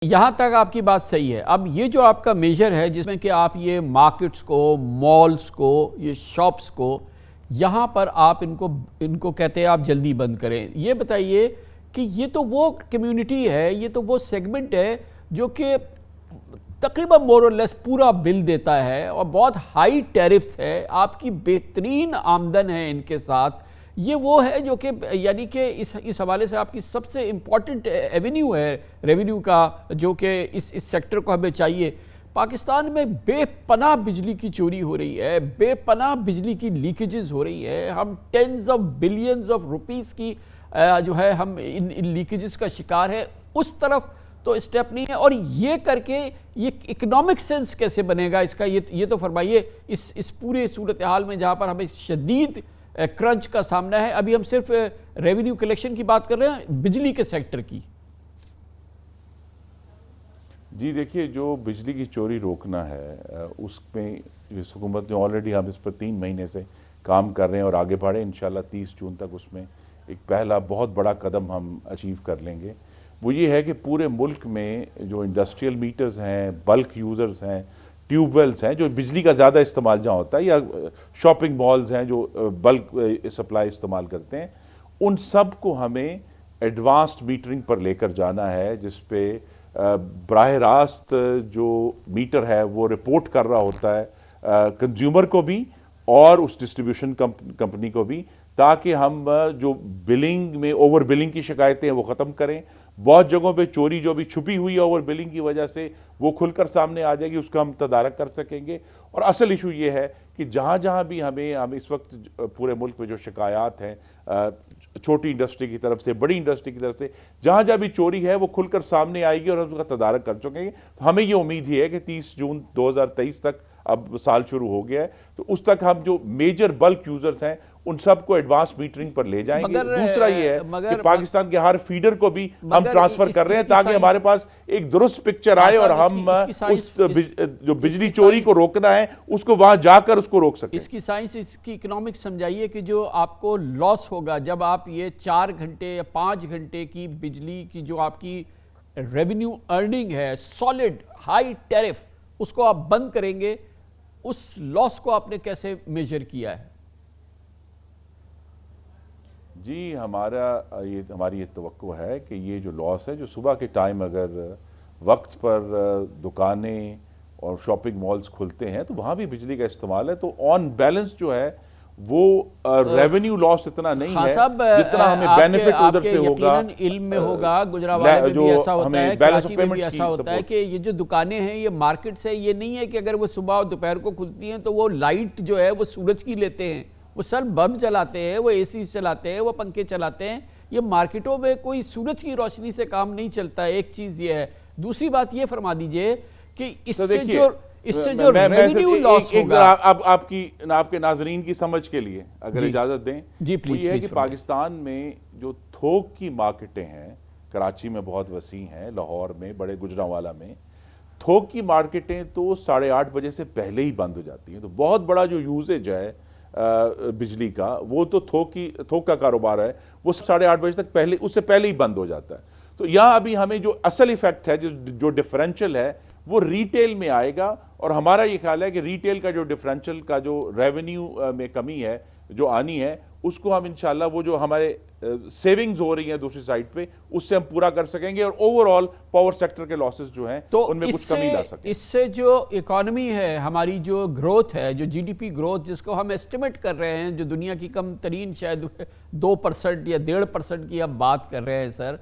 یہاں تک آپ کی بات صحیح ہے۔ اب یہ جو آپ کا میجر ہے جس میں کہ آپ یہ مارکٹس کو، مالز کو، یہ شاپس کو، یہاں پر آپ ان کو کہتے ہیں آپ جلدی بند کریں۔ یہ بتائیے کہ یہ تو وہ کمیونٹی ہے، یہ تو وہ سیگمنٹ ہے جو کہ تقریباً مور اور لیس پورا بل دیتا ہے اور بہت ہائی ٹیرفز ہے، آپ کی بہترین آمدن ہے ان کے ساتھ۔ یہ وہ ہے جو کہ یعنی کہ اس حوالے سے آپ کی سب سے امپورٹنٹ ایونیو ہے ریونیو کا، جو کہ اس سیکٹر کو ہمیں چاہیے۔ پاکستان میں بے پناہ بجلی کی چوری ہو رہی ہے، بے پناہ بجلی کی لیکیجز ہو رہی ہے، ہم tens of billions of rupees کی جو ہے ہم ان لیکیجز کا شکار ہے۔ اس طرف تو اسٹیپ نہیں ہے، اور یہ کر کے یہ اکنامک سینس کیسے بنے گا اس کا؟ یہ تو فرمائیے اس پورے صورتحال میں جہاں پر ہمیں شدید کرنچ کا سامنا ہے۔ ابھی ہم صرف ریونیو کلیکشن کی بات کر رہے ہیں، بجلی کے سیکٹر کی۔ جی دیکھیے، جو بجلی کی چوری روکنا ہے اس میں اس حکومت نے آلریڈی ہم اس پر 3 مہینے سے کام کر رہے ہیں اور آگے بڑھے انشاءاللہ 30 جون تک اس میں ایک پہلا بہت بڑا قدم ہم اچیو کر لیں گے۔ وہ یہ ہے کہ پورے ملک میں جو انڈسٹریل میٹرز ہیں، بلک یوزرز ہیں، ٹیوب ویلز ہیں، جو بجلی کا زیادہ استعمال جہاں ہوتا ہے، یا شاپنگ مالز ہیں جو بلک سپلائی استعمال کرتے ہیں، ان سب کو ہمیں ایڈوانسڈ میٹرنگ پر لے کر جانا ہے، جس پہ براہ راست جو میٹر ہے وہ رپورٹ کر رہا ہوتا ہے کنزیومر کو بھی اور اس ڈسٹریبیوشن کمپنی کو بھی، تاکہ ہم جو بلنگ میں اوور بلنگ کی شکایتیں ہیں وہ ختم کریں۔ بہت جگہوں پہ چوری جو بھی چھپی ہوئی ہے اوور بلنگ کی وجہ سے، وہ کھل کر سامنے آ جائے گی، اس کا ہم تدارک کر سکیں گے۔ اور اصل ایشو یہ ہے کہ جہاں جہاں بھی ہم اس وقت پورے ملک میں جو شکایات ہیں چھوٹی انڈسٹری کی طرف سے، بڑی انڈسٹری کی طرف سے، جہاں جہاں بھی چوری ہے وہ کھل کر سامنے آئے گی اور ہم اس کا تدارک کر سکیں گے۔ تو ہمیں یہ امید ہی ہے کہ 30 جون 2023 تک، اب سال شروع ہو گیا ہے، تو اس تک ہم جو میجر بلک یوزرز ہیں ان سب کو ایڈوانس میٹرنگ پر لے جائیں گے۔ دوسرا یہ ہے کہ پاکستان کے ہر فیڈر کو بھی ہم ٹرانسفر کر رہے ہیں تاکہ ہمارے پاس ایک درست پکچر آئے اور ہم اس جو بجلی چوری کو روکنا ہے اس کو وہاں جا کر اس کو روک سکیں۔ اس کی سائنس، اس کی اکنامکس سمجھائیے کہ جو آپ کو لاس ہوگا جب آپ یہ 4 گھنٹے یا 5 گھنٹے کی بجلی کی جو آپ کی ریونیو ارننگ ہے، سالڈ ہائی ٹیرف، اس کو آپ بند کریں گے، اس لاس کو آپ نے کیسے میجر کیا ہے؟ جی ہماری یہ توقع ہے کہ یہ جو لاس ہے، جو صبح کے ٹائم اگر وقت پر دکانیں اور شاپنگ مالز کھلتے ہیں تو وہاں بھی بجلی کا استعمال ہے، تو آن بیلنس جو ہے وہ ریونیو لاس اتنا نہیں ہے جتنا ہمیں بینیفٹ ادھر سے ہوگا۔ یقیناً علم میں ہوگا، گجرانوالے میں بھی ایسا ہوتا ہے، کراچی میں بھی ایسا ہوتا ہے کہ یہ جو دکانیں ہیں، یہ مارکٹس ہیں، یہ نہیں ہے کہ اگر وہ صبح اور دوپہر کو کھلتی ہیں تو وہ لائٹ جو ہے وہ سورج کی لیتے ہیں، وہ سر بلب چلاتے ہیں، وہ اے سی چلاتے ہیں، وہ پنکھے چلاتے ہیں۔ یہ مارکیٹوں میں کوئی سورج کی روشنی سے کام نہیں چلتا ہے، ایک چیز یہ ہے۔ دوسری بات یہ فرما دیجئے کہ اس سے جو ریونیو لاس ہوگا، آپ کے ناظرین کی سمجھ کے لیے اگر اجازت دیں، وہ یہ ہے کہ پاکستان میں جو تھوک کی مارکیٹیں ہیں، کراچی میں بہت وسیع ہیں، لاہور میں، بڑے گجرانوالہ میں، تھوک کی مارکیٹیں تو 8:30 بجے سے پہلے ہی بند ہو جاتی ہیں۔ تو بہت بڑا جو یوزیج ہے بجلی کا، وہ تو تھوک کا کاروبار ہے، وہ 8:30 بجے تک اس سے پہلے ہی بند ہو جاتا ہے۔ تو یہاں ابھی ہمیں جو اصل ایفیکٹ ہے، جو ڈیفرنشل ہے، وہ ریٹیل میں آئے گا، اور ہمارا یہ خیال ہے کہ ریٹیل کا جو ڈیفرنشل کا جو ریونیو میں کمی ہے جو آنی ہے، اس کو ہم انشاءاللہ وہ جو ہمارے سیونگز ہو رہی ہیں دوسری سائٹ پہ، اس سے ہم پورا کر سکیں گے، اور اوورآل پاور سیکٹر کے لاسز جو ہیں ان میں کچھ کمی لا سکیں۔ اس سے جو اکانومی ہے، ہماری جو گروتھ ہے، جو جی ڈی پی گروتھ جس کو ہم ایسٹیمیٹ کر رہے ہیں، جو دنیا کی کم ترین شاید 2% یا 1.5% کی اب بات کر رہے ہیں سر،